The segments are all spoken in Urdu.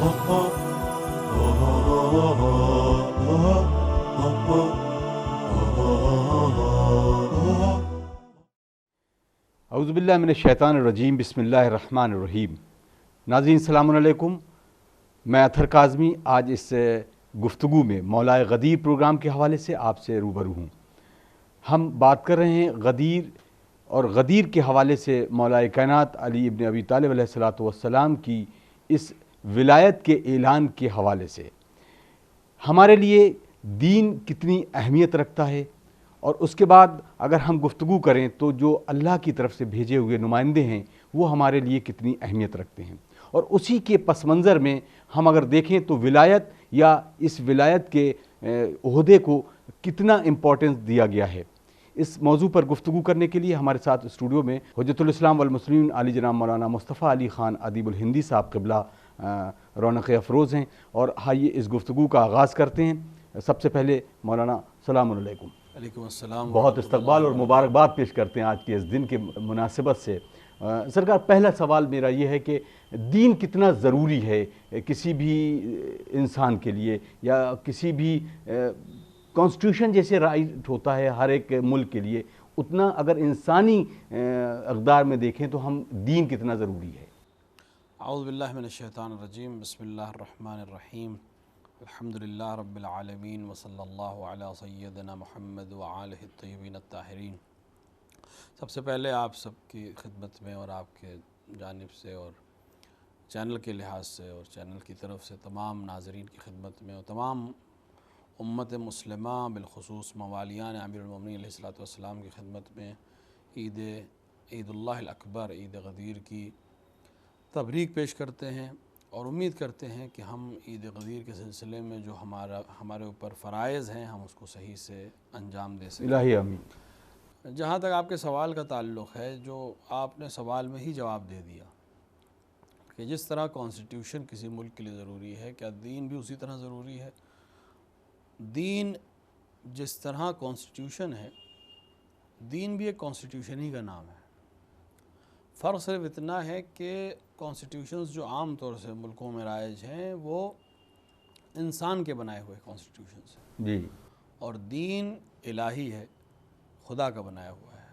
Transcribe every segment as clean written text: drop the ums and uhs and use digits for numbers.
اعوذ باللہ من الشیطان الرجیم، بسم اللہ الرحمن الرحیم۔ ناظرین السلام علیکم، میں اطہر کاظمی آج اس گفتگو میں مولا غدیر پروگرام کے حوالے سے آپ سے روبرو ہوں۔ ہم بات کر رہے ہیں غدیر اور غدیر کے حوالے سے مولا کائنات علی ابن ابی طالب علیہ الصلوۃ والسلام کی اس ولایت کے اعلان کے حوالے سے ہمارے لیے دین کتنی اہمیت رکھتا ہے، اور اس کے بعد اگر ہم گفتگو کریں تو جو اللہ کی طرف سے بھیجے ہوئے نمائندے ہیں وہ ہمارے لیے کتنی اہمیت رکھتے ہیں، اور اسی کے پس منظر میں ہم اگر دیکھیں تو ولایت یا اس ولایت کے عہدے کو کتنا امپورٹنس دیا گیا ہے۔ اس موضوع پر گفتگو کرنے کے لیے ہمارے ساتھ اسٹوڈیو میں حجت الاسلام والمسلمین علی جناب مولانا مصطفیٰ علی خان ادیب الہندی صاحب قبلہ رونق افروز ہیں، اور آئیے اس گفتگو کا آغاز کرتے ہیں۔ سب سے پہلے مولانا السلام علیکم۔ وعلیکم السلام، بہت استقبال اور مبارکباد پیش کرتے ہیں آج کے اس دن کے مناسبت سے۔ سرکار، پہلا سوال میرا یہ ہے کہ دین کتنا ضروری ہے کسی بھی انسان کے لیے، یا کسی بھی کانسٹیٹیوشن جیسے رائٹ ہوتا ہے ہر ایک ملک کے لیے، اتنا اگر انسانی اقدار میں دیکھیں تو ہم دین کتنا ضروری ہے؟ اعوذ باللہ من الشیطان الرجیم، بسم اللہ الرحمن الرحیم، الحمدللہ رب العالمین، وصلی اللہ علی سیدنا محمد وآلہ الطیبین الطاہرین۔ سب سے پہلے آپ سب کی خدمت میں اور آپ کے جانب سے اور چینل کے لحاظ سے اور چینل کی طرف سے تمام ناظرین کی خدمت میں اور تمام امت مسلمہ بالخصوص موالیان امیر المومنین علیہ الصلوۃ والسلام کی خدمت میں عید اللہ الاکبر، عید غدیر کی تبریک پیش کرتے ہیں، اور امید کرتے ہیں کہ ہم عید غدیر کے سلسلے میں جو ہمارے اوپر فرائض ہیں ہم اس کو صحیح سے انجام دے سکیں۔ الہی آمین۔ جہاں تک آپ کے سوال کا تعلق ہے، جو آپ نے سوال میں ہی جواب دے دیا کہ جس طرح کانسٹیٹیوشن کسی ملک کے لیے ضروری ہے، کیا دین بھی اسی طرح ضروری ہے؟ دین جس طرح کانسٹیٹیوشن ہے، دین بھی ایک کانسٹیٹیوشن ہی کا نام ہے۔ فرق صرف اتنا ہے کہ کانسٹیٹیوشنز جو عام طور سے ملکوں میں رائج ہیں وہ انسان کے بنائے ہوئے کانسٹیٹیوشنز ہیں، جی، اور دین الہی ہے، خدا کا بنایا ہوا ہے۔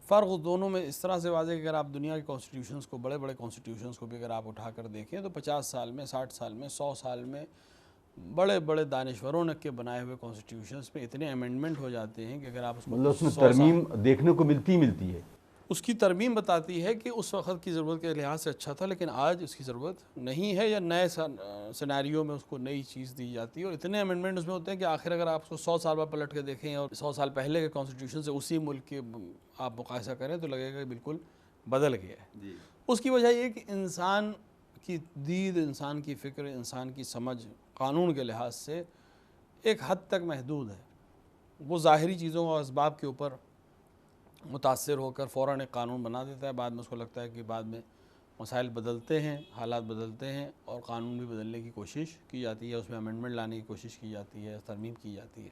فرق دونوں میں اس طرح سے واضح ہے کہ اگر آپ دنیا کے کانسٹیٹیوشنز کو، بڑے بڑے کانسٹیٹیوشنز کو بھی اگر آپ اٹھا کر دیکھیں تو 50 سال میں، 60 سال میں، 100 سال میں بڑے بڑے دانشوروں نے کے بنائے ہوئے کانسٹیٹیوشنز میں اتنے امینڈمنٹ ہو جاتے ہیں کہ اگر آپ اس کو مطلب اس میں ترمیم دیکھنے کو ملتی ہے۔ اس کی ترمیم بتاتی ہے کہ اس وقت کی ضرورت کے لحاظ سے اچھا تھا، لیکن آج اس کی ضرورت نہیں ہے، یا نئے سیناریو میں اس کو نئی چیز دی جاتی ہے، اور اتنے امینڈمنٹ اس میں ہوتے ہیں کہ آخر اگر آپ اس کو 100 سال بعد پلٹ کے دیکھیں اور 100 سال پہلے کے کانسٹیٹیوشن سے اسی ملک کے آپ مقایسہ کریں تو لگے گا کہ بالکل بدل گیا ہے۔ اس کی وجہ یہ کہ انسان کی دید، انسان کی فکر، انسان کی سمجھ قانون کے لحاظ سے ایک حد تک محدود ہے۔ وہ ظاہری چیزوں اور اسباب کے اوپر متاثر ہو کر فوراً ایک قانون بنا دیتا ہے، بعد میں اس کو لگتا ہے کہ بعد میں مسائل بدلتے ہیں، حالات بدلتے ہیں، اور قانون بھی بدلنے کی کوشش کی جاتی ہے، اس میں امینڈمنٹ لانے کی کوشش کی جاتی ہے، ترمیم کی جاتی ہے۔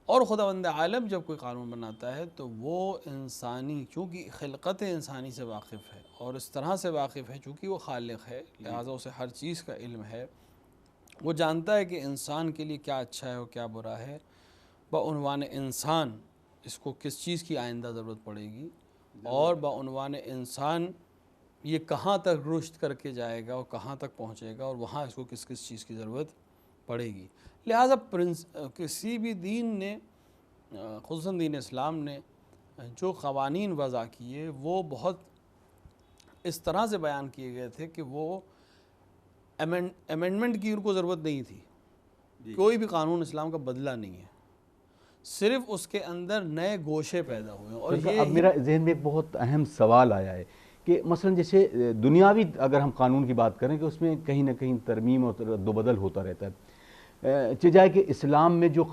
اور خداوند عالم جب کوئی قانون بناتا ہے تو وہ انسانی، چونکہ خلقت انسانی سے واقف ہے اور اس طرح سے واقف ہے چونکہ وہ خالق ہے، لہٰذا اسے ہر چیز کا علم ہے، وہ جانتا ہے کہ انسان کے لیے کیا اچھا ہے اور کیا برا ہے، بعنوان انسان اس کو کس چیز کی آئندہ ضرورت پڑے گی، اور بعنوان انسان یہ کہاں تک رشد کر کے جائے گا اور کہاں تک پہنچے گا، اور وہاں اس کو کس کس چیز کی ضرورت پڑے گی۔ لہٰذا کسی بھی دین نے، خصوصاً دین اسلام نے جو قوانین وضع کیے وہ بہت اس طرح سے بیان کیے گئے تھے کہ وہ امینڈمنٹ کی ان کو ضرورت نہیں تھی۔ کوئی بھی قانون اسلام کا بدلہ نہیں ہے، صرف اس کے اندر نئے گوشے پیدا ہوئے ہیں۔ اور یہ اب میرا ذہن میں ایک بہت اہم سوال آیا ہے کہ مثلا جیسے دنیاوی اگر ہم قانون کی بات کریں کہ اس میں کہیں نہ کہیں ترمیم اور رد و بدل ہوتا رہتا ہے، چاہے کہ اسلام میں جو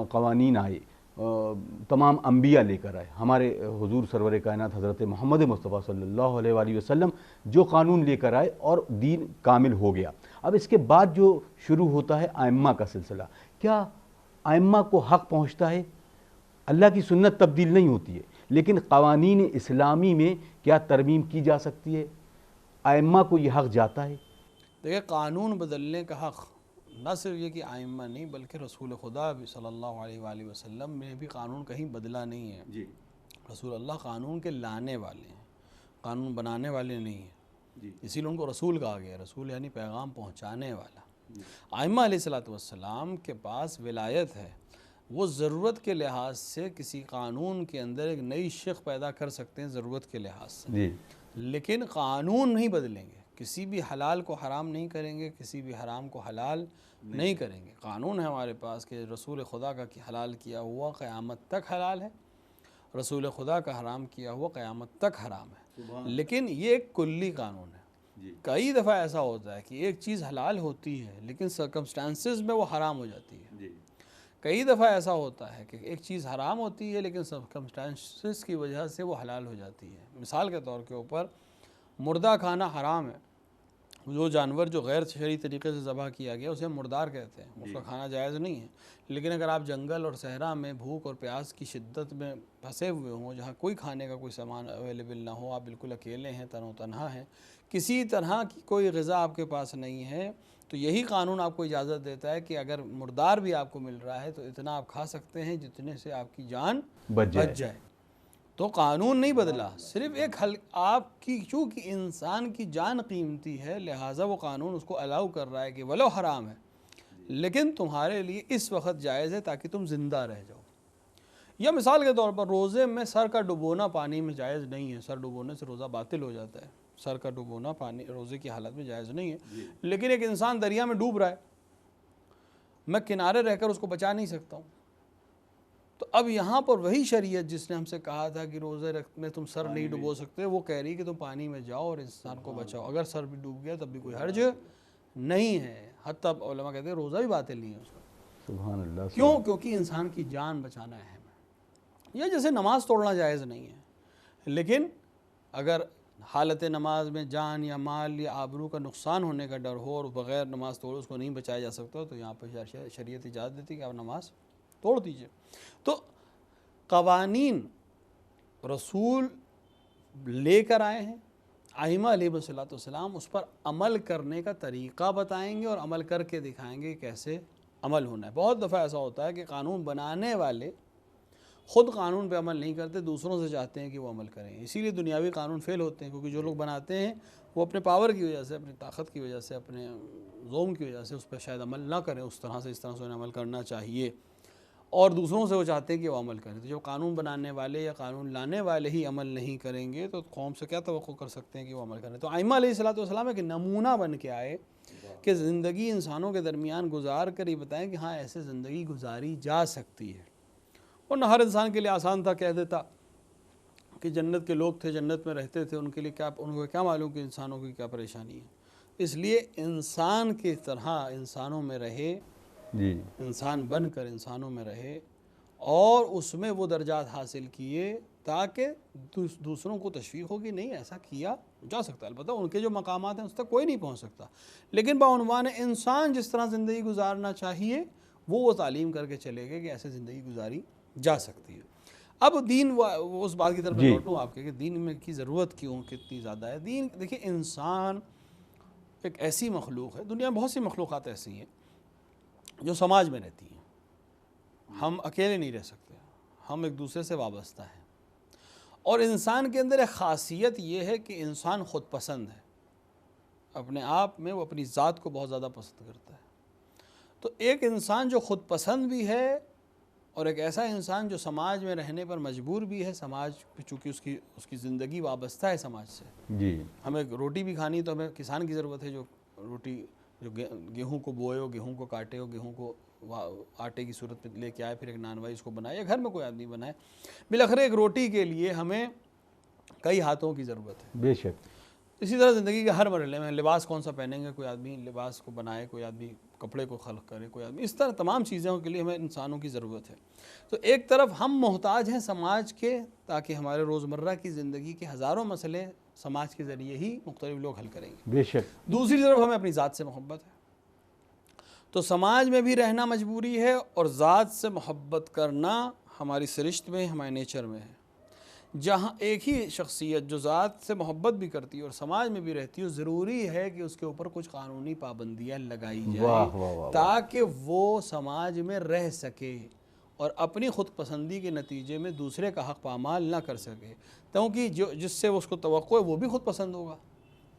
قوانین آئے تمام انبیاء لے کر آئے، ہمارے حضور سرور کائنات حضرت محمد مصطفیٰ صلی اللہ علیہ وآلہ وسلم جو قانون لے کر آئے اور دین کامل ہو گیا۔ اب اس کے بعد جو شروع ہوتا ہے ائمہ کا سلسلہ، کیا ائمہ کو حق پہنچتا ہے؟ اللہ کی سنت تبدیل نہیں ہوتی ہے، لیکن قوانین اسلامی میں کیا ترمیم کی جا سکتی ہے؟ ائمہ کو یہ حق جاتا ہے؟ دیکھیں قانون بدلنے کا حق نہ صرف یہ کہ آئمہ نہیں بلکہ رسول خدا بھی صلی اللہ علیہ وآلہ وسلم نے بھی قانون کہیں بدلا نہیں ہے. جی رسول اللہ قانون کے لانے والے ہیں، قانون بنانے والے نہیں ہیں. جی اسی لیے ان کو رسول کہا گیا. رسول یعنی پیغام پہنچانے والا. آئمہ علیہ السلام کے پاس ولایت ہے، وہ ضرورت کے لحاظ سے کسی قانون کے اندر ایک نئی شق پیدا کر سکتے ہیں ضرورت کے لحاظ سے، جی لیکن قانون نہیں بدلیں گے. کسی بھی حلال کو حرام نہیں کریں گے، کسی بھی حرام کو حلال نہیں کریں گے. قانون ہے ہمارے پاس کہ رسول خدا کا حلال کیا ہوا قیامت تک حلال ہے، رسول خدا کا حرام کیا ہوا قیامت تک حرام ہے. لیکن یہ ایک کلی قانون ہے. کئی دفعہ ایسا ہوتا ہے کہ ایک چیز حلال ہوتی ہے لیکن سرکمسٹانسز میں وہ حرام ہو جاتی ہے. کئی دفعہ ایسا ہوتا ہے کہ ایک چیز حرام ہوتی ہے لیکن سرکمسٹانسز کی وجہ سے وہ حلال ہو جاتی ہے. مثال کے طور کے اوپر مردہ کھانا حرام ہے. جو جانور جو غیر شرعی طریقے سے ذبح کیا گیا اسے مردار کہتے ہیں، اس کا کھانا جائز نہیں ہے. لیکن اگر آپ جنگل اور صحرا میں بھوک اور پیاس کی شدت میں پھنسے ہوئے ہوں، جہاں کوئی کھانے کا کوئی سامان اویلیبل نہ ہو، آپ بالکل اکیلے ہیں، تن و تنہا ہیں، کسی طرح کی کوئی غذا آپ کے پاس نہیں ہے، تو یہی قانون آپ کو اجازت دیتا ہے کہ اگر مردار بھی آپ کو مل رہا ہے تو اتنا آپ کھا سکتے ہیں جتنے سے آپ کی جان بچ جائے. تو قانون نہیں بدلا، صرف ایک آپ کی چونکہ انسان کی جان قیمتی ہے لہٰذا وہ قانون اس کو الاؤ کر رہا ہے کہ ولو حرام ہے لیکن تمہارے لیے اس وقت جائز ہے تاکہ تم زندہ رہ جاؤ. یا مثال کے طور پر روزے میں سر کا ڈبونا پانی میں جائز نہیں ہے. سر ڈبونے سے روزہ باطل ہو جاتا ہے. سر کا ڈبونا پانی روزے کی حالت میں جائز نہیں ہے. لیکن ایک انسان دریا میں ڈوب رہا ہے، میں کنارے رہ کر اس کو بچا نہیں سکتا ہوں. تو اب یہاں پر وہی شریعت جس نے ہم سے کہا تھا کہ روزے میں تم سر نہیں ڈبو سکتے، وہ کہہ رہی کہ تم پانی میں جاؤ اور انسان کو بچاؤ. اگر سر بھی ڈوب گیا تب بھی کوئی حرج نہیں ہے. حتیٰ علماء کہتے ہیں روزہ بھی باطل نہیں ہے اس کا. سبحان اللہ. کیوں؟ کیونکہ انسان کی جان بچانا اہم ہے. یا جیسے نماز توڑنا جائز نہیں ہے، لیکن اگر حالت نماز میں جان یا مال یا آبرو کا نقصان ہونے کا ڈر ہو اور بغیر نماز توڑے اس کو نہیں بچایا جا سکتا تو یہاں پر شریعت اجازت دیتی کہ آپ نماز توڑ دیجئے. تو قوانین رسول لے کر آئے ہیں، ائمہ علیہ السلام اس پر عمل کرنے کا طریقہ بتائیں گے اور عمل کر کے دکھائیں گے کیسے عمل ہونا ہے. بہت دفعہ ایسا ہوتا ہے کہ قانون بنانے والے خود قانون پہ عمل نہیں کرتے، دوسروں سے چاہتے ہیں کہ وہ عمل کریں. اسی لیے دنیاوی قانون فیل ہوتے ہیں، کیونکہ جو لوگ بناتے ہیں وہ اپنے پاور کی وجہ سے، اپنی طاقت کی وجہ سے، اپنے زوم کی وجہ سے اس پہ شاید عمل نہ کریں اس طرح سے انہیں عمل کرنا چاہیے، اور دوسروں سے وہ چاہتے ہیں کہ وہ عمل کریں. تو جب قانون بنانے والے یا قانون لانے والے ہی عمل نہیں کریں گے تو قوم سے کیا توقع کر سکتے ہیں کہ وہ عمل کریں. تو ائمہ علیہ السلام ایک نمونہ بن کے آئے کہ زندگی انسانوں کے درمیان گزار کر یہ بتائیں کہ ہاں ایسے زندگی گزاری جا سکتی ہے. اور نہ ہر انسان کے لیے آسان تھا. کہہ دیتا کہ جنت کے لوگ تھے، جنت میں رہتے تھے، ان کو کیا معلوم کہ انسانوں کی کیا پریشانی ہے. اس لیے انسان کی طرح انسانوں میں رہے، انسان بن کر انسانوں میں رہے اور اس میں وہ درجات حاصل کیے تاکہ دوسروں کو تشویق ہوگی نہیں ایسا کیا جا سکتا. البتہ ان کے جو مقامات ہیں اس تک کوئی نہیں پہنچ سکتا، لیکن بعنوان انسان جس طرح زندگی گزارنا چاہیے وہ تعلیم کر کے چلے گئے کہ ایسے زندگی گزاری جا سکتی ہے. اب دین اس بات کی طرف لوٹوں آپ کے کہ دین میں کی ضرورت کیوں کتنی زیادہ ہے. دین دیکھیں انسان ایک ایسی مخلوق ہے، دنیا میں بہت سی مخلوقات ایسی ہیں جو سماج میں رہتی ہیں. ہم اکیلے نہیں رہ سکتے، ہم ایک دوسرے سے وابستہ ہیں. اور انسان کے اندر ایک خاصیت یہ ہے کہ انسان خود پسند ہے، اپنے آپ میں وہ اپنی ذات کو بہت زیادہ پسند کرتا ہے. تو ایک انسان جو خود پسند بھی ہے اور ایک ایسا انسان جو سماج میں رہنے پر مجبور بھی ہے. سماج چونکہ اس کی زندگی وابستہ ہے سماج سے. ہمیں روٹی بھی کھانی تو ہمیں کسان کی ضرورت ہے جو روٹی جو گیہوں کو بوئے ہو، گیہوں کو کاٹے ہو، گیہوں کو آٹے کی صورت میں لے کے آئے، پھر ایک نانوائی اس کو بنائے یا گھر میں کوئی آدمی بنائے. بالآخر ایک روٹی کے لیے ہمیں کئی ہاتھوں کی ضرورت ہے. بے شک. اسی طرح زندگی کے ہر مرحلے میں لباس کون سا پہنیں گے، کوئی آدمی لباس کو بنائے، کوئی آدمی کپڑے کو خلق کرے، کوئی آدمی اس طرح تمام چیزوں کے لیے ہمیں انسانوں کی ضرورت ہے. تو ایک طرف ہم محتاج ہیں سماج کے تاکہ ہمارے روزمرہ کی زندگی کے ہزاروں مسئلے سماج کے ذریعے ہی مختلف لوگ حل کریں گے. بے شک. دوسری طرف ہمیں اپنی ذات سے محبت ہے تو سماج میں بھی رہنا مجبوری ہے اور ذات سے محبت کرنا ہماری سرشت میں، ہمارے نیچر میں ہے. جہاں ایک ہی شخصیت جو ذات سے محبت بھی کرتی ہے اور سماج میں بھی رہتی ہے، ضروری ہے کہ اس کے اوپر کچھ قانونی پابندیاں لگائی جائیں تاکہ وہ سماج میں رہ سکے اور اپنی خود پسندی کے نتیجے میں دوسرے کا حق پامال نہ کر سکے، کیونکہ جس سے اس کو توقع ہے وہ بھی خود پسند ہوگا،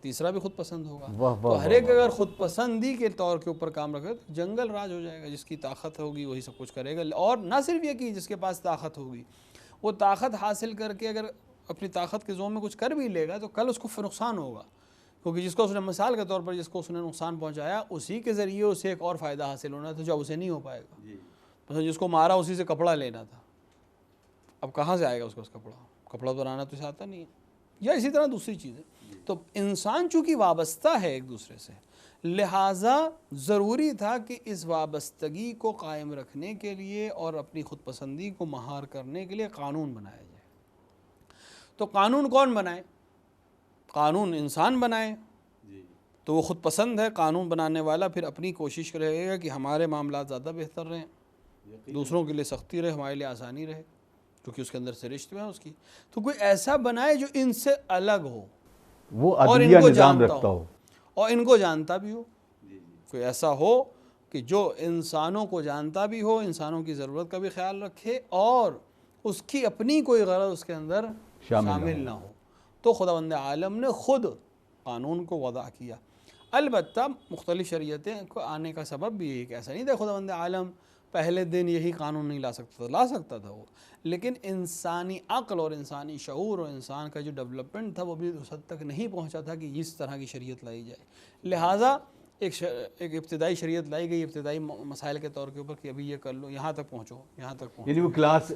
تیسرا بھی خود پسند ہوگا۔ تو ہر ایک اگر خود پسندی کے طور کے اوپر کام رکھے تو جنگل راج ہو جائے گا، جس کی طاقت ہوگی وہی سب کچھ کرے گا۔ اور نہ صرف یہ کہ جس کے پاس طاقت ہوگی، وہ طاقت حاصل کر کے اگر اپنی طاقت کے زوم میں کچھ کر بھی لے گا تو کل اس کو نقصان ہوگا، کیونکہ جس کو اس نے مثال کے طور پر جس کو اس نے نقصان پہنچایا اسی کے ذریعے اسے ایک اور فائدہ حاصل ہونا تھا جو اسے نہیں ہو پائے گا۔ مثلا جس کو مارا اسی سے کپڑا لینا تھا، اب کہاں سے آئے گا اس کو اس کپڑا بنانا تو اسے آتا نہیں ہے، یا اسی طرح دوسری چیزیں۔ تو انسان چونکہ وابستہ ہے ایک دوسرے سے، لہٰذا ضروری تھا کہ اس وابستگی کو قائم رکھنے کے لیے اور اپنی خود پسندی کو مہار کرنے کے لیے قانون بنایا جائے۔ تو قانون کون بنائے؟ قانون انسان بنائے، تو وہ خود پسند ہے قانون بنانے والا، پھر اپنی کوشش کرے گا کہ ہمارے معاملات زیادہ بہتر رہیں، دوسروں کے لیے سختی رہے، ہمارے لیے آسانی رہے، کیونکہ اس کے اندر سے رشت ہے اس کی۔ تو کوئی ایسا بنائے جو ان سے الگ ہو، وہ عدلیہ نظام رکھتا ہو اور ان کو جانتا بھی ہو۔ کوئی ایسا ہو کہ جو انسانوں کو جانتا بھی ہو، انسانوں کی ضرورت کا بھی خیال رکھے، اور اس کی اپنی کوئی غرض اس کے اندر شامل نہ ہو۔ تو خداوند عالم نے خود قانون کو وضع کیا۔ البتہ مختلف شریعتیں کو آنے کا سبب بھی یہ کہ ایسا نہیں تھا خداوند عالم پہلے دن یہی قانون نہیں لا سکتا تھا، لا سکتا تھا وہ، لیکن انسانی عقل اور انسانی شعور اور انسان کا جو ڈیولپمنٹ تھا وہ بھی اس حد تک نہیں پہنچا تھا کہ اس طرح کی شریعت لائی جائے، لہٰذا ایک ابتدائی شریعت لائی گئی ابتدائی مسائل کے طور کے اوپر کہ ابھی یہ کر لو، یہاں تک پہنچو، یہاں تک پہنچو، یعنی وہ کلاس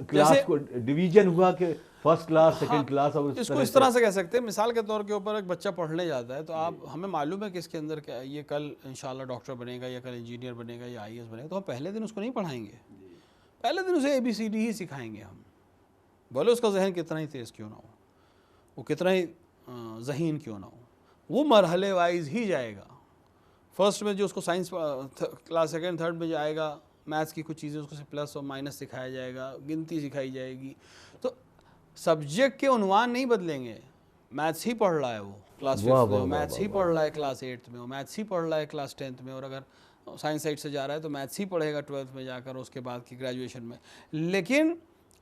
کو ڈویژن ہوا کہ فرسٹ کلاس سیکنڈ کلاس، اور اس کو اس طرح سے کہہ سکتے ہیں۔ مثال کے طور کے اوپر ایک بچہ پڑھنے جاتا ہے تو آپ ہمیں معلوم ہے کہ اس کے اندر کیا یہ کل انشاءاللہ ڈاکٹر بنے گا یا کل انجینئر بنے گا یا آئی ایس بنے گا، تو ہم پہلے دن اس کو نہیں پڑھائیں گے، پہلے دن اسے ABCD ہی سکھائیں گے ہم، بولے اس کا ذہن کتنا ہی تیز کیوں نہ ہو، وہ کتنا ہی ذہین کیوں نہ ہو، وہ مرحلے وائز ہی جائے گا۔ فرسٹ میں جو اس کو سائنس کلاس سیکنڈ تھرڈ میں جائے گا، میتھس کی کچھ چیزیں اس کو پلس اور مائنس سکھایا جائے گا، گنتی سکھائی جائے گی، تو سبجیکٹ کے عنوان نہیں بدلیں گے، میتھس ہی پڑھ رہا ہے وہ کلاس 5 میں، میتھس ہی پڑھ رہا ہے کلاس 8 میں، وہ میتھس ہی پڑھ رہا ہے کلاس 10 میں، اور اگر سائنس سائڈ سے جا رہا ہے تو میتھس ہی پڑھے گا 12 میں جا کر اس کے بعد کی گریجویشن میں، لیکن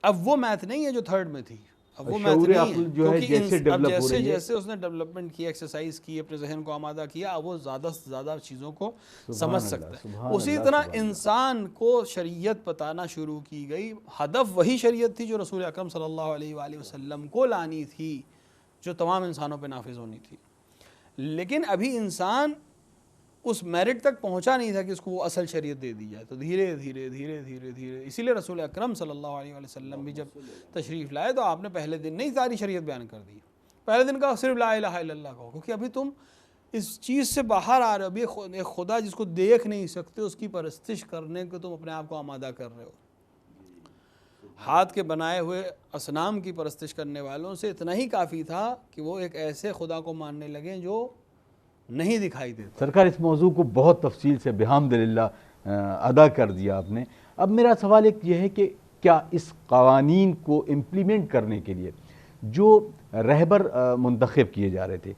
اب وہ میتھ نہیں ہے جو تھرڈ میں تھی، اب وہ میتھ نہیں ہے، کیونکہ اب جیسے جیسے اس نے ڈیولپمنٹ کی، ایکسرسائز کی، اپنے ذہن کو آمادہ کیا، اب وہ زیادہ سے زیادہ چیزوں کو سمجھ سکتا ہے۔ اسی طرح انسان کو شریعت بتانا شروع کی گئی، ہدف وہی شریعت تھی جو رسول اکرم صلی اللہ علیہ وآلہ وسلم کو لانی تھی، جو تمام انسانوں پہ نافذ ہونی تھی، لیکن ابھی انسان اس میرٹ تک پہنچا نہیں تھا کہ اس کو وہ اصل شریعت دے دی جائے، تو دھیرے دھیرے دھیرے دھیرے دھیرے اسی لیے رسول اکرم صلی اللہ علیہ وسلم بھی جب تشریف لائے تو آپ نے پہلے دن نہیں ساری شریعت بیان کر دی، پہلے دن کا صرف لا الہ الا اللہ کہو، کیونکہ ابھی تم اس چیز سے باہر آ رہے ہو، ابھی ایک خدا جس کو دیکھ نہیں سکتے اس کی پرستش کرنے کو تم اپنے آپ کو آمادہ کر رہے ہو۔ ہاتھ کے بنائے ہوئے اصنام کی پرستش کرنے والوں سے اتنا ہی کافی تھا کہ وہ ایک ایسے خدا کو ماننے لگے جو نہیں دکھائی دیتا۔ سرکار اس موضوع کو بہت تفصیل سے بحمدللہ ادا کر دیا آپ نے۔ اب میرا سوال ایک یہ ہے کہ کیا اس قوانین کو امپلیمنٹ کرنے کے لیے جو رہبر منتخب کیے جا رہے تھے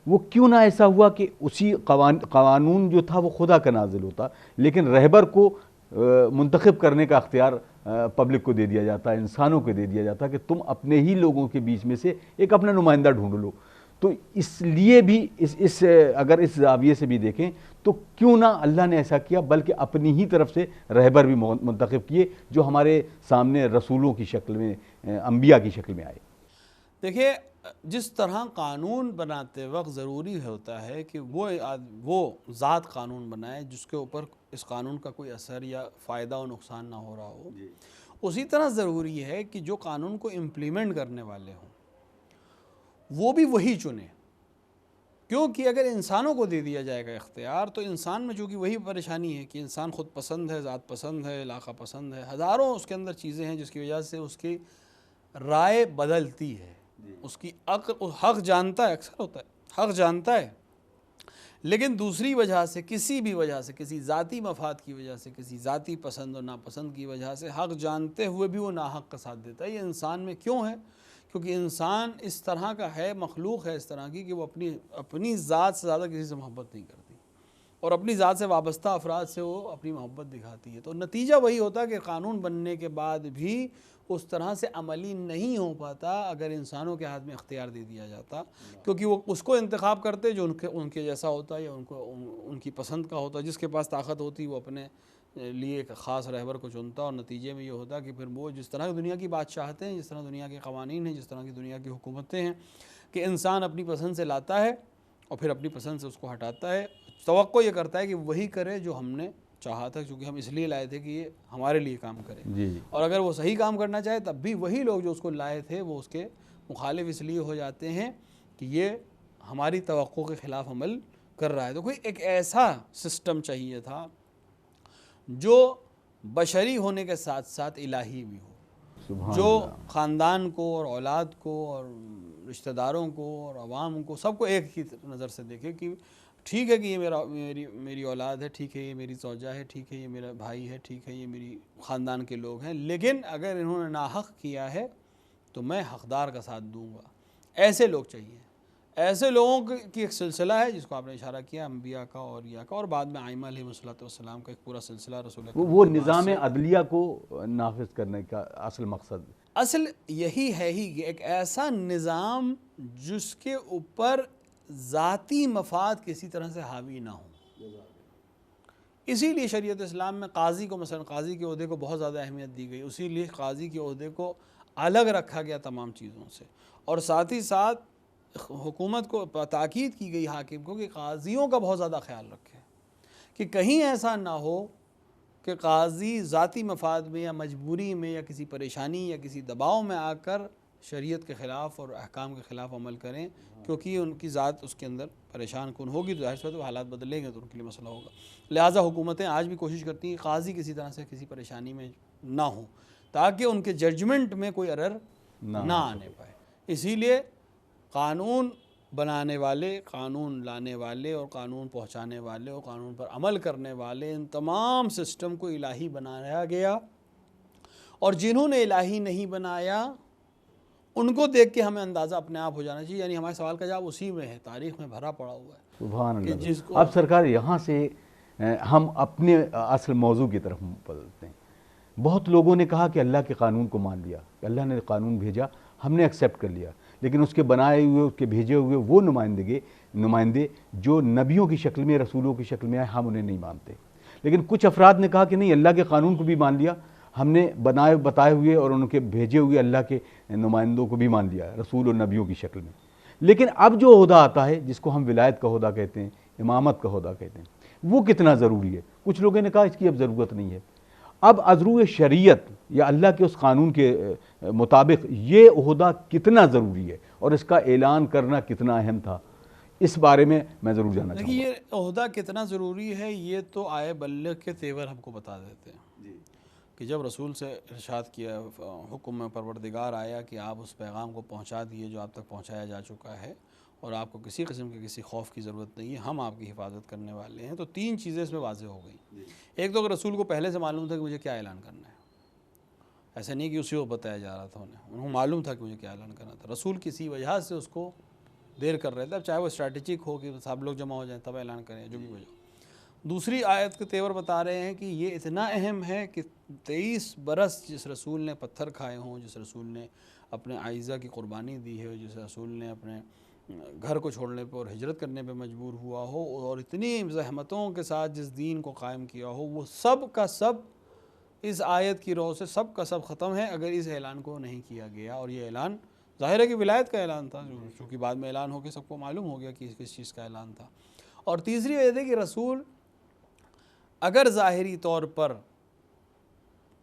وہ کیوں نہ ایسا ہوا کہ اسی قانون جو تھا وہ خدا کا نازل ہوتا، لیکن رہبر کو منتخب کرنے کا اختیار پبلک کو دے دیا جاتا، انسانوں کو دے دیا جاتا کہ تم اپنے ہی لوگوں کے بیچ میں سے ایک اپنا نمائندہ ڈھونڈ لو۔ تو اس لیے بھی اگر اس زاویے سے بھی دیکھیں تو کیوں نہ اللہ نے ایسا کیا، بلکہ اپنی ہی طرف سے رہبر بھی منتخب کیے جو ہمارے سامنے رسولوں کی شکل میں، انبیاء کی شکل میں آئے۔ دیکھیے، جس طرح قانون بناتے وقت ضروری ہوتا ہے کہ وہ ذات قانون بنائے جس کے اوپر اس قانون کا کوئی اثر یا فائدہ و نقصان نہ ہو رہا ہو، اسی طرح ضروری ہے کہ جو قانون کو امپلیمنٹ کرنے والے ہوں وہ بھی وہی چنے، کیونکہ اگر انسانوں کو دے دیا جائے گا اختیار تو انسان میں چونکہ وہی پریشانی ہے کہ انسان خود پسند ہے، ذات پسند ہے، علاقہ پسند ہے، ہزاروں اس کے اندر چیزیں ہیں جس کی وجہ سے اس کی رائے بدلتی ہے، اس کی عقل حق جانتا ہے، اکثر ہوتا ہے حق جانتا ہے، لیکن دوسری وجہ سے، کسی بھی وجہ سے، کسی ذاتی مفاد کی وجہ سے، کسی ذاتی پسند اور ناپسند کی وجہ سے حق جانتے ہوئے بھی وہ ناحق کا ساتھ دیتا ہے۔ یہ انسان میں کیوں ہے؟ کیونکہ انسان اس طرح کا ہے، مخلوق ہے اس طرح کی کہ وہ اپنی ذات سے زیادہ کسی سے محبت نہیں کرتی، اور اپنی ذات سے وابستہ افراد سے وہ اپنی محبت دکھاتی ہے۔ تو نتیجہ وہی ہوتا ہے کہ قانون بننے کے بعد بھی اس طرح سے عملی نہیں ہو پاتا اگر انسانوں کے ہاتھ میں اختیار دے دیا جاتا، کیونکہ وہ اس کو انتخاب کرتے جو ان کے جیسا ہوتا ہے یا ان کی پسند کا ہوتا ہے۔ جس کے پاس طاقت ہوتی وہ اپنے لیے ایک خاص رہبر کو چنتا، اور نتیجے میں یہ ہوتا کہ پھر وہ جس طرح کی دنیا کی بادشاہتیں ہیں، جس طرح دنیا کے قوانین ہیں، جس طرح کی دنیا کی حکومتیں ہیں، کہ انسان اپنی پسند سے لاتا ہے اور پھر اپنی پسند سے اس کو ہٹاتا ہے، توقع یہ کرتا ہے کہ وہی کرے جو ہم نے چاہا تھا، کیونکہ ہم اس لیے لائے تھے کہ یہ ہمارے لیے کام کرے، جی اور اگر وہ صحیح کام کرنا چاہے تب بھی وہی لوگ جو اس کو لائے تھے وہ اس کے مخالف اس لیے ہو جاتے ہیں کہ یہ ہماری توقع کے خلاف عمل کر رہا ہے۔ تو کوئی ایک ایسا سسٹم چاہیے تھا جو بشری ہونے کے ساتھ ساتھ الہی بھی ہو، سبحان جو اللہ۔ خاندان کو اور اولاد کو اور رشتہ داروں کو اور عوام کو سب کو ایک ہی نظر سے دیکھے کہ ٹھیک ہے کہ یہ میری اولاد ہے، ٹھیک ہے یہ میری زوجہ ہے، ٹھیک ہے یہ میرا بھائی ہے، ٹھیک ہے یہ میری خاندان کے لوگ ہیں، لیکن اگر انہوں نے ناحق کیا ہے تو میں حقدار کا ساتھ دوں گا۔ ایسے لوگ چاہیے، ایسے لوگوں کی ایک سلسلہ ہے جس کو آپ نے اشارہ کیا، انبیاء کا اور اولیاء کا، اور بعد میں ائمہ علیہ السلام کا ایک پورا سلسلہ رسول اکرم وہ کے بعد نظام سے۔ عدلیہ کو نافذ کرنے کا اصل مقصد اصل یہی ہے ہی کہ ایک ایسا نظام جس کے اوپر ذاتی مفاد کسی طرح سے حاوی نہ ہو۔ اسی لیے شریعت اسلام میں قاضی کو، مثلا قاضی کے عہدے کو بہت زیادہ اہمیت دی گئی، اسی لیے قاضی کے عہدے کو الگ رکھا گیا تمام چیزوں سے، اور ساتھ ہی ساتھ حکومت کو تاکید کی گئی حاکم کو کہ قاضیوں کا بہت زیادہ خیال رکھے، کہ کہیں ایسا نہ ہو کہ قاضی ذاتی مفاد میں یا مجبوری میں یا کسی پریشانی یا کسی دباؤ میں آ کر شریعت کے خلاف اور احکام کے خلاف عمل کریں، کیونکہ ان کی ذات اس کے اندر پریشان کن ہوگی تو ظاہر سی بات ہے وہ حالات بدلیں گے تو ان کے لیے مسئلہ ہوگا۔ لہٰذا حکومتیں آج بھی کوشش کرتی ہیں کہ قاضی کسی طرح سے کسی پریشانی میں نہ ہوں، تاکہ ان کے ججمنٹ میں کوئی ایرر نہ آنے پائے۔ اسی لیے قانون بنانے والے، قانون لانے والے اور قانون پہنچانے والے اور قانون پر عمل کرنے والے، ان تمام سسٹم کو الہی بنایا گیا، اور جنہوں نے الہی نہیں بنایا ان کو دیکھ کے ہمیں اندازہ اپنے آپ ہو جانا چاہیے، یعنی ہمارے سوال کا جواب اسی میں ہے، تاریخ میں بھرا پڑا ہوا ہے۔ سبحان اللہ۔ جس کو اب سرکار یہاں سے ہم اپنے اصل موضوع کی طرف بدلتے ہیں۔ بہت لوگوں نے کہا کہ اللہ کے قانون کو مان لیا، کہ اللہ نے قانون بھیجا، ہم نے ایکسیپٹ کر لیا، لیکن اس کے بنائے ہوئے، اس کے بھیجے ہوئے وہ نمائندے جو نبیوں کی شکل میں، رسولوں کی شکل میں آئے، ہم انہیں نہیں مانتے۔ لیکن کچھ افراد نے کہا کہ نہیں، اللہ کے قانون کو بھی مان لیا، ہم نے بتائے ہوئے اور ان کے بھیجے ہوئے اللہ کے نمائندوں کو بھی مان لیا، رسول اور نبیوں کی شکل میں۔ لیکن اب جو عہدہ آتا ہے جس کو ہم ولایت کا عہدہ کہتے ہیں، امامت کا عہدہ کہتے ہیں، وہ کتنا ضروری ہے؟ کچھ لوگوں نے کہا اس کی اب ضرورت نہیں ہے۔ اب ازروع شریعت یا اللہ کے اس قانون کے مطابق یہ عہدہ کتنا ضروری ہے اور اس کا اعلان کرنا کتنا اہم تھا، اس بارے میں ضرور جاننا چاہوں گا۔ دیکھیے، یہ عہدہ کتنا ضروری ہے یہ تو آئے بلغ کے تیور ہم کو بتا دیتے ہیں کہ جب رسول سے ارشاد کیا، حکم میں پروردگار آیا کہ آپ اس پیغام کو پہنچا دیے جو آپ تک پہنچایا جا چکا ہے، اور آپ کو کسی قسم کے کسی خوف کی ضرورت نہیں ہے، ہم آپ کی حفاظت کرنے والے ہیں، تو تین چیزیں اس میں واضح ہو گئی۔ ایک تو کہ رسول کو پہلے سے معلوم تھا کہ مجھے کیا اعلان کرنا ہے، ایسا نہیں کہ اسی کو بتایا جا رہا تھا، انہیں معلوم تھا کہ مجھے کیا اعلان کرنا تھا۔ رسول کسی وجہ سے اس کو دیر کر رہے تھے، اب چاہے وہ اسٹریٹجک ہو کہ سب لوگ جمع ہو جائیں تب اعلان کریں، جو بھی وجہ۔ دوسری آیت کے تیور بتا رہے ہیں کہ یہ اتنا اہم ہے کہ 23 برس جس رسول نے پتھر کھائے ہوں، جس رسول نے اپنے عائزہ کی قربانی دی ہے، جس رسول نے اپنے گھر کو چھوڑنے پہ اور ہجرت کرنے پہ مجبور ہوا ہو، اور اتنی زحمتوں کے ساتھ جس دین کو قائم کیا ہو، وہ سب کا سب اس آیت کی روح سے سب کا سب ختم ہے اگر اس اعلان کو نہیں کیا گیا۔ اور یہ اعلان ظاہر ہے کہ ولایت کا اعلان تھا، چونکہ بعد میں اعلان ہو کے سب کو معلوم ہو گیا کہ کس چیز کا اعلان تھا۔ اور تیسری وجہ ہے کہ رسول اگر ظاہری طور پر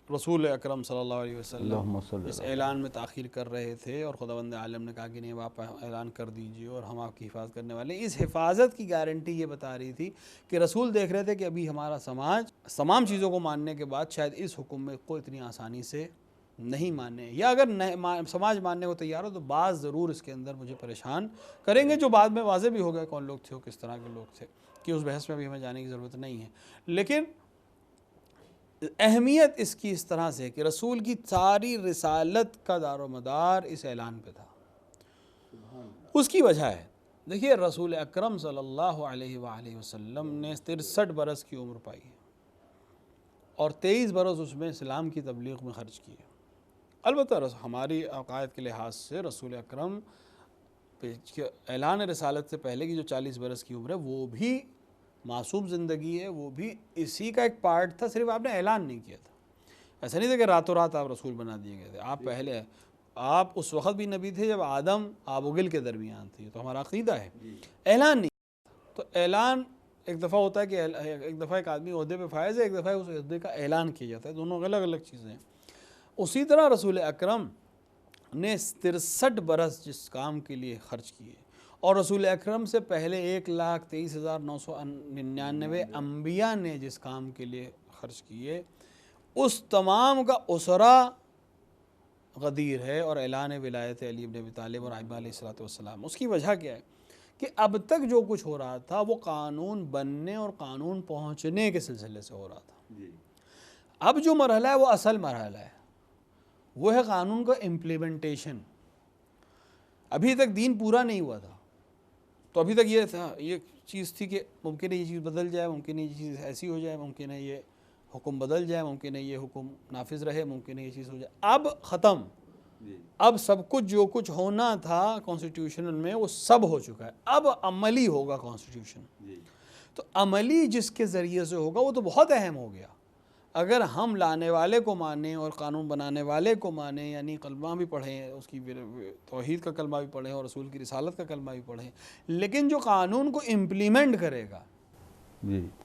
رسول اکرم صلی اللہ علیہ وسلم اس اعلان میں تاخیر کر رہے تھے اور خداوند عالم نے کہا کہ نہیں آپ اعلان کر دیجئے اور ہم آپ کی حفاظت کرنے والے ہیں، اس حفاظت کی گارنٹی یہ بتا رہی تھی کہ رسول دیکھ رہے تھے کہ ابھی ہمارا سماج تمام چیزوں کو ماننے کے بعد شاید اس حکم میں کو اتنی آسانی سے نہیں ماننے، یا اگر سماج ماننے کو تیار ہو تو بعض ضرور اس کے اندر مجھے پریشان کریں گے، جو بعد میں واضح بھی ہو گیا کون لوگ تھے اور کس طرح کے لوگ تھے، کہ اس بحث میں ابھی ہمیں جانے کی ضرورت نہیں ہے۔ لیکن اہمیت اس کی اس طرح سے کہ رسول کی ساری رسالت کا دار و مدار اس اعلان پہ تھا. اس کی وجہ ہے، دیکھیے رسول اکرم صلی اللہ علیہ وآلہ وسلم نے 63 برس کی عمر پائی ہے اور 23 برس اس میں اسلام کی تبلیغ میں خرچ کیے. البتہ ہماری عقائد کے لحاظ سے رسول اکرم اعلان رسالت سے پہلے کی جو 40 برس کی عمر ہے وہ بھی معصوم زندگی ہے، وہ بھی اسی کا ایک پارٹ تھا، صرف آپ نے اعلان نہیں کیا تھا. ایسا نہیں تھا کہ راتوں رات آپ رسول بنا دیے گئے تھے. آپ پہلے آپ اس وقت بھی نبی تھے جب آدم آب و گل کے درمیان تھے، تو ہمارا عقیدہ ہے. اعلان نہیں. تو اعلان ایک دفعہ ہوتا ہے کہ ایک دفعہ ایک آدمی عہدے پہ فائز ہے، ایک دفعہ اس عہدے کا اعلان کیا جاتا ہے، دونوں الگ الگ چیزیں ہیں. اسی طرح رسول اکرم نے 63 برس جس کام کے لیے خرچ کیے، اور رسول اکرم سے پہلے 1,23,999 انبیاء نے جس کام کے لیے خرچ کیے، اس تمام کا اسرا غدیر ہے اور اعلان ولایت علی بن ابی طالب اور ائمہ علیہ السلام. اس کی وجہ کیا ہے کہ اب تک جو کچھ ہو رہا تھا وہ قانون بننے اور قانون پہنچنے کے سلسلے سے ہو رہا تھا. اب جو مرحلہ ہے وہ اصل مرحلہ ہے، وہ ہے قانون کا امپلیمنٹیشن. ابھی تک دین پورا نہیں ہوا تھا، تو ابھی تک یہ تھا، یہ چیز تھی کہ ممکن ہے یہ چیز بدل جائے، ممکن ہے یہ چیز ایسی ہو جائے، ممکن ہے یہ حکم بدل جائے، ممکن ہے یہ حکم نافذ رہے، ممکن ہے یہ چیز ہو جائے. اب ختم، اب سب کچھ جو کچھ ہونا تھا کانسٹیٹیوشنل میں وہ سب ہو چکا ہے. اب عملی ہوگا کانسٹیٹیوشن. تو عملی جس کے ذریعے سے ہوگا وہ تو بہت اہم ہو گیا. اگر ہم لانے والے کو مانیں اور قانون بنانے والے کو مانیں، یعنی کلمہ بھی پڑھیں، اس کی توحید کا کلمہ بھی پڑھیں اور رسول کی رسالت کا کلمہ بھی پڑھیں، لیکن جو قانون کو امپلیمنٹ کرے گا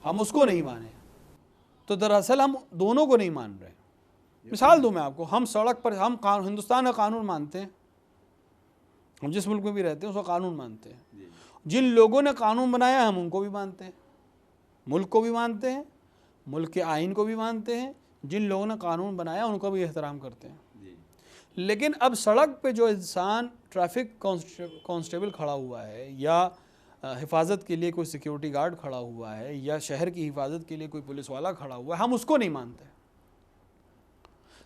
ہم اس کو نہیں مانیں، تو دراصل ہم دونوں کو نہیں مان رہے. مثال دوں میں آپ کو، ہم سڑک پر ہم ہندوستان کا قانون مانتے ہیں، ہم جس ملک میں بھی رہتے ہیں اس کا قانون مانتے ہیں. جن لوگوں نے قانون بنایا ہم ان کو بھی مانتے ہیں، ملک کو بھی مانتے ہیں، ملک کے آئین کو بھی مانتے ہیں. جن لوگوں نے قانون بنایا ان کو بھی احترام کرتے ہیں. لیکن اب سڑک پہ جو انسان ٹریفک کانسٹیبل کھڑا ہوا ہے، یا حفاظت کے لیے کوئی سیکیورٹی گارڈ کھڑا ہوا ہے، یا شہر کی حفاظت کے لیے کوئی پولیس والا کھڑا ہوا ہے، ہم اس کو نہیں مانتے.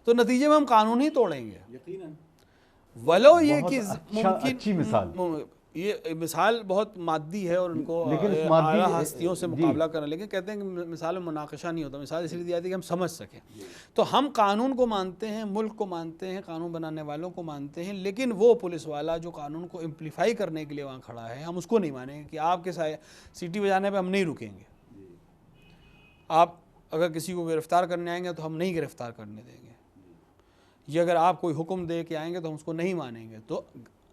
تو نتیجے میں ہم قانون ہی توڑیں گے یقیناً. ولو یہ کہ اچھی مثال، یہ مثال بہت مادی ہے اور ان کو اعلیٰ ہستیوں سے مقابلہ کرنا، لیکن کہتے ہیں کہ مثال میں مناقشہ نہیں ہوتا، مثال اس لیے دی جاتی ہے کہ ہم سمجھ سکیں. تو ہم قانون کو مانتے ہیں، ملک کو مانتے ہیں، قانون بنانے والوں کو مانتے ہیں، لیکن وہ پولیس والا جو قانون کو امپلیفائی کرنے کے لیے وہاں کھڑا ہے ہم اس کو نہیں مانیں گے کہ آپ کے سیٹی بجانے پہ ہم نہیں رکیں گے. آپ اگر کسی کو گرفتار کرنے آئیں گے تو ہم نہیں گرفتار کرنے دیں گے. یہ اگر آپ کوئی حکم دے کے آئیں گے تو ہم اس کو نہیں مانیں گے. تو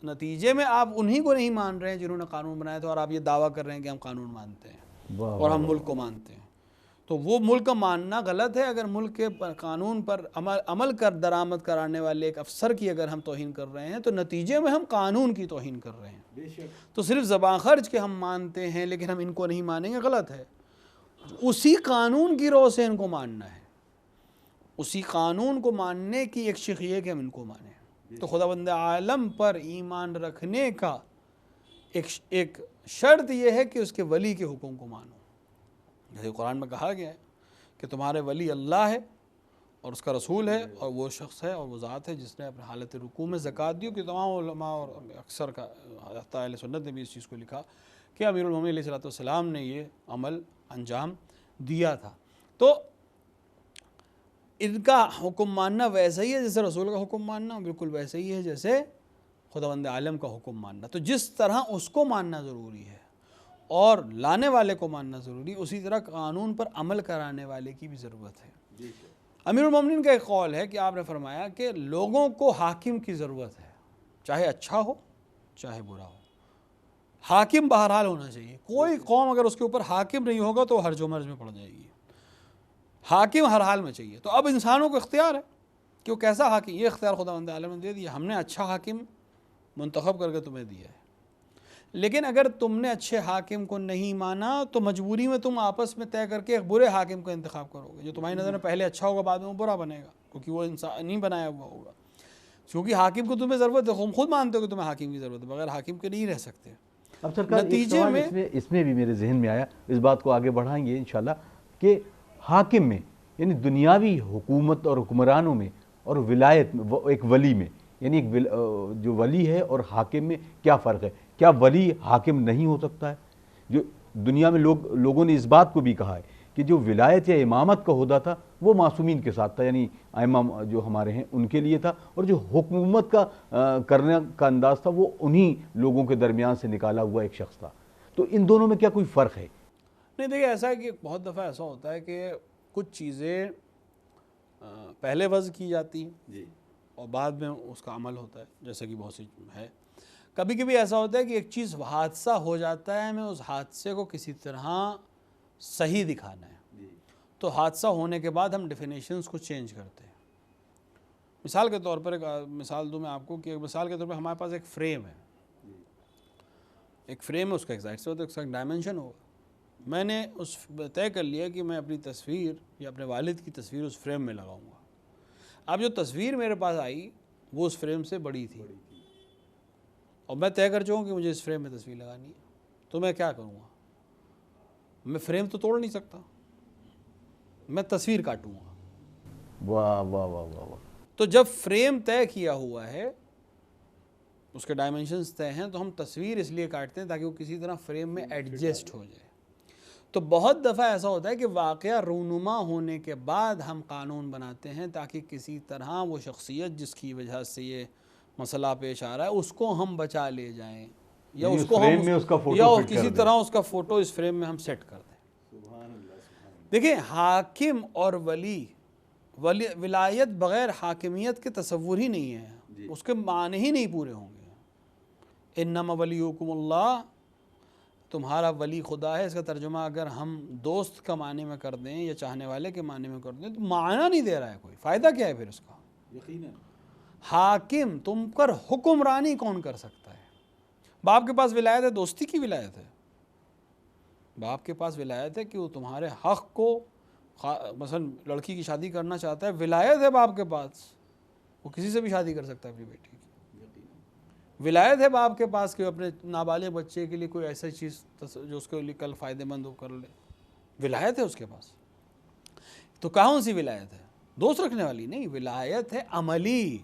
نتیجے میں آپ انہی کو نہیں مان رہے ہیں جنہوں نے قانون بنایا تھا، اور آپ یہ دعویٰ کر رہے ہیں کہ ہم قانون مانتے ہیں اور ہم ملک کو مانتے ہیں. تو وہ ملک کا ماننا غلط ہے. اگر ملک کے قانون پر عمل کر درآمد کرانے والے ایک افسر کی اگر ہم توہین کر رہے ہیں تو نتیجے میں ہم قانون کی توہین کر رہے ہیں. تو صرف زبان خرچ کے ہم مانتے ہیں لیکن ہم ان کو نہیں مانیں گے، غلط ہے. اسی قانون کی رو سے ان کو ماننا ہے، اسی قانون کو ماننے کی ایک شق یہ کہ ہم ان کو مانیں. تو خداوند عالم پر ایمان رکھنے کا ایک شرط یہ ہے کہ اس کے ولی کے حکم کو مانو. جیسے قرآن میں کہا گیا ہے کہ تمہارے ولی اللہ ہے اور اس کا رسول ہے، اور وہ شخص ہے اور وہ ذات ہے جس نے اپنے حالت رکوع میں زکوٰۃ دی. کہ تمام علماء اور اکثر کا حتیٰ اہل سنت نے بھی اس چیز کو لکھا کہ امیر المومنین علیہ السلام نے یہ عمل انجام دیا تھا. تو ان کا حکم ماننا ویسا ہی ہے جیسے رسول کا حکم ماننا، بالکل ویسا ہی ہے جیسے خداوند عالم کا حکم ماننا. تو جس طرح اس کو ماننا ضروری ہے اور لانے والے کو ماننا ضروری، اسی طرح قانون پر عمل کرانے والے کی بھی ضرورت ہے. امیر المومنین کا ایک قول ہے کہ آپ نے فرمایا کہ لوگوں کو حاکم کی ضرورت ہے، چاہے اچھا ہو چاہے برا ہو. حاکم بہرحال ہونا چاہیے. کوئی قوم اگر اس کے اوپر حاکم نہیں ہوگا تو ہرج و مرج میں پڑ جائے گی. حاکم ہر حال میں چاہیے. تو اب انسانوں کو اختیار ہے کہ وہ کیسا حاکم، یہ اختیار خداوند عالم نے دے دیا. ہم نے اچھا حاکم منتخب کر کے تمہیں دیا ہے، لیکن اگر تم نے اچھے حاکم کو نہیں مانا تو مجبوری میں تم آپس میں طے کر کے ایک برے حاکم کا انتخاب کرو گے جو تمہاری نظر میں پہلے اچھا ہوگا بعد میں وہ برا بنے گا، کیونکہ وہ انسان نہیں بنایا ہوا ہوگا. کیونکہ حاکم کو تمہیں ضرورت ہے، تم خود مانتے ہو کہ تمہیں حاکم کی ضرورت ہے، بغیر حاکم کے نہیں رہ سکتے. اب سرکار نتیجے میں اس میں بھی میرے ذہن میں آیا، اس بات کو آگے بڑھائیں گے انشاءاللہ، کہ حاکم میں یعنی دنیاوی حکومت اور حکمرانوں میں اور ولایت میں ایک ولی میں، یعنی ایک جو ولی ہے اور حاکم میں کیا فرق ہے؟ کیا ولی حاکم نہیں ہو سکتا ہے؟ جو دنیا میں لوگوں نے اس بات کو بھی کہا ہے کہ جو ولایت یا امامت کا عہدہ تھا وہ معصومین کے ساتھ تھا، یعنی ائمہ جو ہمارے ہیں ان کے لیے تھا، اور جو حکومت کا کرنے کا انداز تھا وہ انہی لوگوں کے درمیان سے نکالا ہوا ایک شخص تھا۔ تو ان دونوں میں کیا کوئی فرق ہے؟ نہیں دیکھیں، ایسا ہے کہ بہت دفعہ ایسا ہوتا ہے کہ کچھ چیزیں پہلے وضع کی جاتی ہیں اور بعد میں اس کا عمل ہوتا ہے، جیسا کہ بہت سی ہے۔ کبھی کبھی ایسا ہوتا ہے کہ ایک چیز حادثہ ہو جاتا ہے، ہمیں اس حادثے کو کسی طرح صحیح دکھانا ہے، تو حادثہ ہونے کے بعد ہم ڈیفینیشنز کو چینج کرتے ہیں۔ مثال کے طور پر ایک مثال دوں میں آپ کو کہ مثال کے طور پر ہمارے پاس ایک فریم ہے، ایک فریم ہے، اس کا ایک ظاہر سے ہوتا ہے، اس کا ایک ڈائمنشن ہوگا۔ میں نے اس طے کر لیا کہ میں اپنی تصویر یا اپنے والد کی تصویر اس فریم میں لگاؤں گا۔ اب جو تصویر میرے پاس آئی وہ اس فریم سے بڑی تھی، اور میں طے کر چکا ہوں کہ مجھے اس فریم میں تصویر لگانی ہے، تو میں کیا کروں گا؟ میں فریم تو توڑ نہیں سکتا، میں تصویر کاٹوں گا۔ واہ واہ واہ واہ واہ۔ تو جب فریم طے کیا ہوا ہے، اس کے ڈائمنشنز طے ہیں، تو ہم تصویر اس لیے کاٹتے ہیں تاکہ وہ کسی طرح فریم میں ایڈجسٹ ہو جائے۔ تو بہت دفعہ ایسا ہوتا ہے کہ واقعہ رونما ہونے کے بعد ہم قانون بناتے ہیں تاکہ کسی طرح وہ شخصیت جس کی وجہ سے یہ مسئلہ پیش آ رہا ہے اس کو ہم بچا لے جائیں، یا اس کو ہم یا کسی طرح اس کا فوٹو اس فریم میں ہم سیٹ کر دیں۔ دیکھیں، حاکم اور ولی ولایت بغیر حاکمیت کے تصور ہی نہیں ہے، اس کے معنی ہی نہیں پورے ہوں گے۔ انما ولیکم اللہ، تمہارا ولی خدا ہے، اس کا ترجمہ اگر ہم دوست کا معنی میں کر دیں یا چاہنے والے کے معنی میں کر دیں تو معنی نہیں دے رہا ہے، کوئی فائدہ کیا ہے پھر اس کا؟ یقیناً حاکم تم پر حکمرانی کون کر سکتا ہے؟ باپ کے پاس ولایت ہے، دوستی کی ولایت ہے۔ باپ کے پاس ولایت ہے کہ وہ تمہارے حق کو، مثلا لڑکی کی شادی کرنا چاہتا ہے، ولایت ہے باپ کے پاس، وہ کسی سے بھی شادی کر سکتا ہے اپنی بیٹی کی۔ ولایت ہے باپ کے پاس کہ اپنے نابالغ بچے کے لیے کوئی ایسی چیز جو اس کے لیے کل فائدہ مند ہو کر لے، ولایت ہے اس کے پاس۔ تو کون سی ولایت ہے؟ دوست رکھنے والی نہیں، ولایت ہے عملی،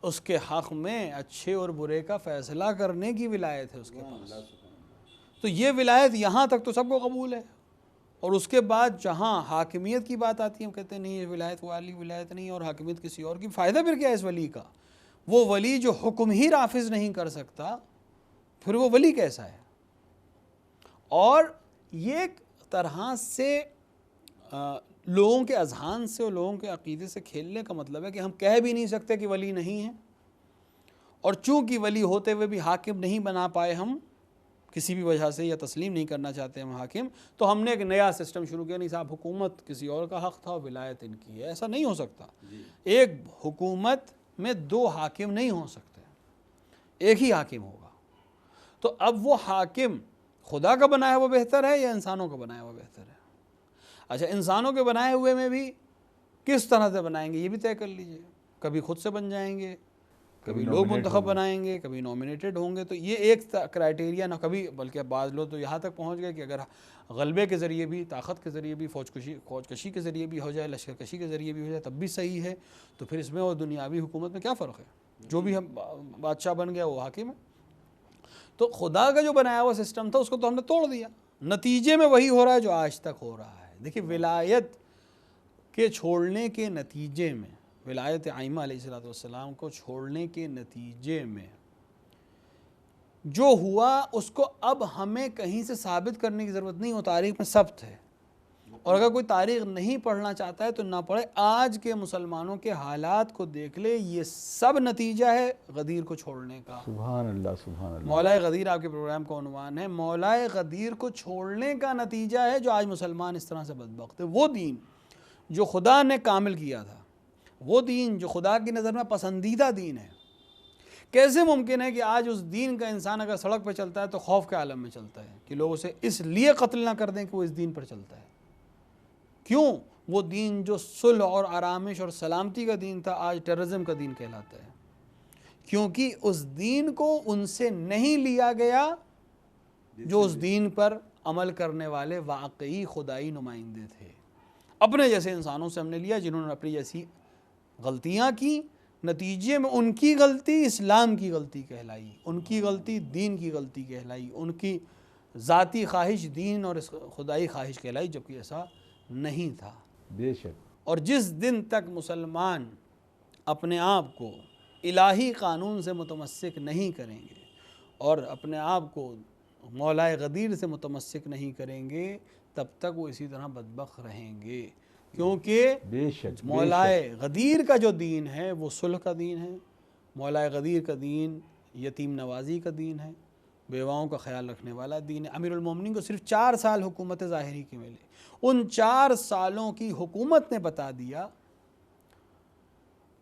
اس کے حق میں اچھے اور برے کا فیصلہ کرنے کی ولایت ہے اس کے پاس۔ تو یہ ولایت یہاں تک تو سب کو قبول ہے، اور اس کے بعد جہاں حاکمیت کی بات آتی ہے ہم کہتے ہیں نہیں، یہ ولایت والی ولایت نہیں اور حاکمیت کسی اور کی۔ فائدہ پھر کیا ہے اس ولی کا؟ وہ ولی جو حکم ہی نافذ نہیں کر سکتا، پھر وہ ولی کیسا ہے؟ اور یہ ایک طرح سے لوگوں کے اذہان سے اور لوگوں کے عقیدے سے کھیلنے کا مطلب ہے کہ ہم کہہ بھی نہیں سکتے کہ ولی نہیں ہے، اور چونکہ ولی ہوتے ہوئے بھی حاکم نہیں بنا پائے ہم کسی بھی وجہ سے، یا تسلیم نہیں کرنا چاہتے ہم حاکم، تو ہم نے ایک نیا سسٹم شروع کیا، نہیں صاحب حکومت کسی اور کا حق تھا اور ولایت ان کی ہے۔ ایسا نہیں ہو سکتا۔ ایک حکومت میں دو حاکم نہیں ہو سکتے، ایک ہی حاکم ہوگا۔ تو اب وہ حاکم خدا کا بنایا ہوا بہتر ہے یا انسانوں کا بنایا ہوا بہتر ہے؟ اچھا، انسانوں کے بنائے ہوئے میں بھی کس طرح سے بنائیں گے یہ بھی طے کر لیجئے۔ کبھی خود سے بن جائیں گے، کبھی لوگ منتخب بنائیں گے، کبھی نومینیٹڈ ہوں گے۔ تو یہ ایک کرائٹیریا نہ، کبھی بلکہ بعض لوگ تو یہاں تک پہنچ گئے کہ اگر غلبے کے ذریعے بھی، طاقت کے ذریعے بھی، فوج کشی کے ذریعے بھی ہو جائے، لشکر کشی کے ذریعے بھی ہو جائے تب بھی صحیح ہے۔ تو پھر اس میں اور دنیاوی حکومت میں کیا فرق ہے؟ جو بھی ہم بادشاہ بن گیا وہ حاکم ہے۔ تو خدا کا جو بنایا ہوا سسٹم تھا اس کو تو ہم نے توڑ دیا، نتیجے میں وہی ہو رہا ہے جو آج تک ہو رہا ہے۔ دیکھیے، ولایت کے چھوڑنے کے نتیجے میں، ولایت ائمہ علیہ السلام کو چھوڑنے کے نتیجے میں جو ہوا اس کو اب ہمیں کہیں سے ثابت کرنے کی ضرورت نہیں، وہ تاریخ میں ثبت ہے۔ اور اگر کوئی تاریخ نہیں پڑھنا چاہتا ہے تو نہ پڑھے، آج کے مسلمانوں کے حالات کو دیکھ لے، یہ سب نتیجہ ہے غدیر کو چھوڑنے کا۔ سبحان اللہ، سبحان اللہ۔ مولا غدیر آپ کے پروگرام کا عنوان ہے، مولا غدیر کو چھوڑنے کا نتیجہ ہے جو آج مسلمان اس طرح سے بدبخت ہے۔ وہ دین جو خدا نے کامل کیا تھا، وہ دین جو خدا کی نظر میں پسندیدہ دین ہے، کیسے ممکن ہے کہ آج اس دین کا انسان اگر سڑک پہ چلتا ہے تو خوف کے عالم میں چلتا ہے کہ لوگ اسے اس لیے قتل نہ کر دیں کہ وہ اس دین پر چلتا ہے؟ کیوں؟ وہ دین جو صلح اور آرامش اور سلامتی کا دین تھا آج ٹیررزم کا دین کہلاتا ہے، کیونکہ اس دین کو ان سے نہیں لیا گیا جو اس دین پر عمل کرنے والے واقعی خدائی نمائندے تھے۔ اپنے جیسے انسانوں سے ہم نے لیا جنہوں نے اپنی جیسی غلطیاں کی، نتیجے میں ان کی غلطی اسلام کی غلطی کہلائی، ان کی غلطی دین کی غلطی کہلائی، ان کی ذاتی خواہش دین اور خدائی خواہش کہلائی، جبکہ ایسا نہیں تھا۔ بے شک۔ اور جس دن تک مسلمان اپنے آپ کو الہی قانون سے متمسک نہیں کریں گے اور اپنے آپ کو مولائے غدیر سے متمسک نہیں کریں گے، تب تک وہ اسی طرح بدبخت رہیں گے، کیونکہ بے شک مولائے غدیر کا جو دین ہے وہ صلح کا دین ہے، مولائے غدیر کا دین یتیم نوازی کا دین ہے، بیواؤں کا خیال رکھنے والا دین ہے۔ امیر المومنین کو صرف 4 سال حکومت ظاہری کی ملے، ان 4 سالوں کی حکومت نے بتا دیا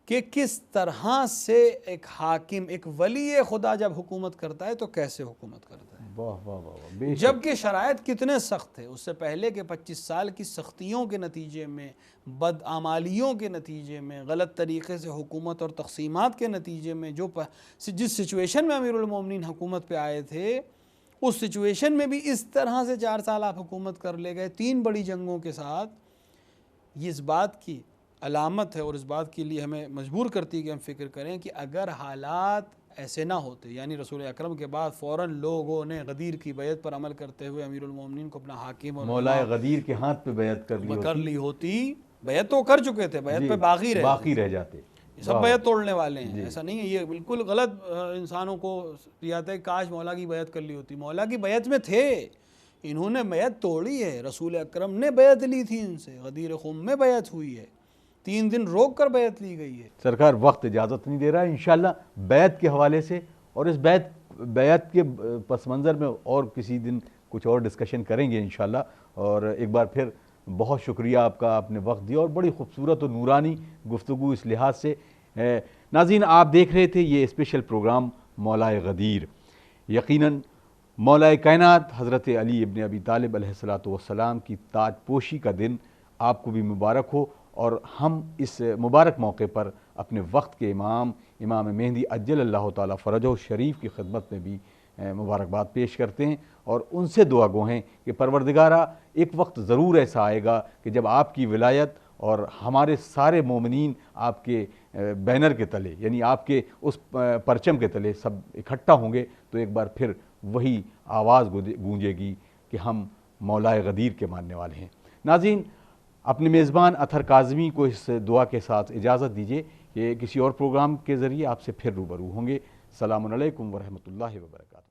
کہ کس طرح سے ایک حاکم، ایک ولی خدا جب حکومت کرتا ہے تو کیسے حکومت کرتا ہے، واہ واہ واہ واہ، بے شک۔ جبکہ شرائط کتنے سخت تھے اس سے پہلے کہ 25 سال کی سختیوں کے نتیجے میں، بدعمالیوں کے نتیجے میں، غلط طریقے سے حکومت اور تقسیمات کے نتیجے میں جس سچویشن میں امیر المومنین حکومت پہ آئے تھے، اس سچویشن میں بھی اس طرح سے 4 سال آپ حکومت کر لے گئے 3 بڑی جنگوں کے ساتھ، یہ اس بات کی علامت ہے اور اس بات کے لیے ہمیں مجبور کرتی ہے کہ ہم فکر کریں کہ اگر حالات ایسے نہ ہوتے، یعنی رسول اکرم کے بعد فوراً لوگوں نے غدیر کی بیعت پر عمل کرتے ہوئے امیر المومنین کو اپنا حاکم اور مولائے غدیر کے ہاتھ پہ بیعت کر لی ہوتی، بیعت تو کر چکے تھے، بیعت پہ باقی رہ جاتے، یہ سب بیعت توڑنے والے ہیں، ایسا نہیں ہے، یہ بالکل غلط انسانوں کو یہ آتا ہے کاش مولا کی بیعت کر لی ہوتی، مولا کی بیعت میں تھے، انہوں نے بیعت توڑی ہے، رسول اکرم نے بیعت لی تھی ان سے، غدیر خم میں بیعت ہوئی ہے، 3 دن روک کر بیعت لی گئی ہے۔ سرکار وقت اجازت نہیں دے رہا ہے، انشاءاللہ بیعت کے حوالے سے اور اس بیعت کے پس منظر میں اور کسی دن کچھ اور ڈسکشن کریں گے انشاءاللہ۔ اور ایک بار پھر بہت شکریہ آپ کا، آپ نے وقت دیا اور بڑی خوبصورت اور نورانی گفتگو اس لحاظ سے۔ ناظرین، آپ دیکھ رہے تھے یہ اسپیشل پروگرام مولائے غدیر۔ یقیناً مولائے کائنات حضرت علی ابن ابی طالب علیہ السلام کی تاج پوشی کا دن آپ کو بھی مبارک ہو، اور ہم اس مبارک موقع پر اپنے وقت کے امام مہدی عجل اللہ تعالیٰ فرجہ شریف کی خدمت میں بھی مبارکباد پیش کرتے ہیں، اور ان سے دعا گو ہیں کہ پروردگارہ ایک وقت ضرور ایسا آئے گا کہ جب آپ کی ولایت اور ہمارے سارے مومنین آپ کے بینر کے تلے، یعنی آپ کے اس پرچم کے تلے سب اکٹھا ہوں گے، تو ایک بار پھر وہی آواز گونجے گی کہ ہم مولائے غدیر کے ماننے والے ہیں۔ ناظرین، اپنے میزبان اطہر کاظمی کو اس دعا کے ساتھ اجازت دیجیے کہ کسی اور پروگرام کے ذریعے آپ سے پھر روبرو ہوں گے۔ السلام علیکم ورحمۃ اللہ وبرکاتہ۔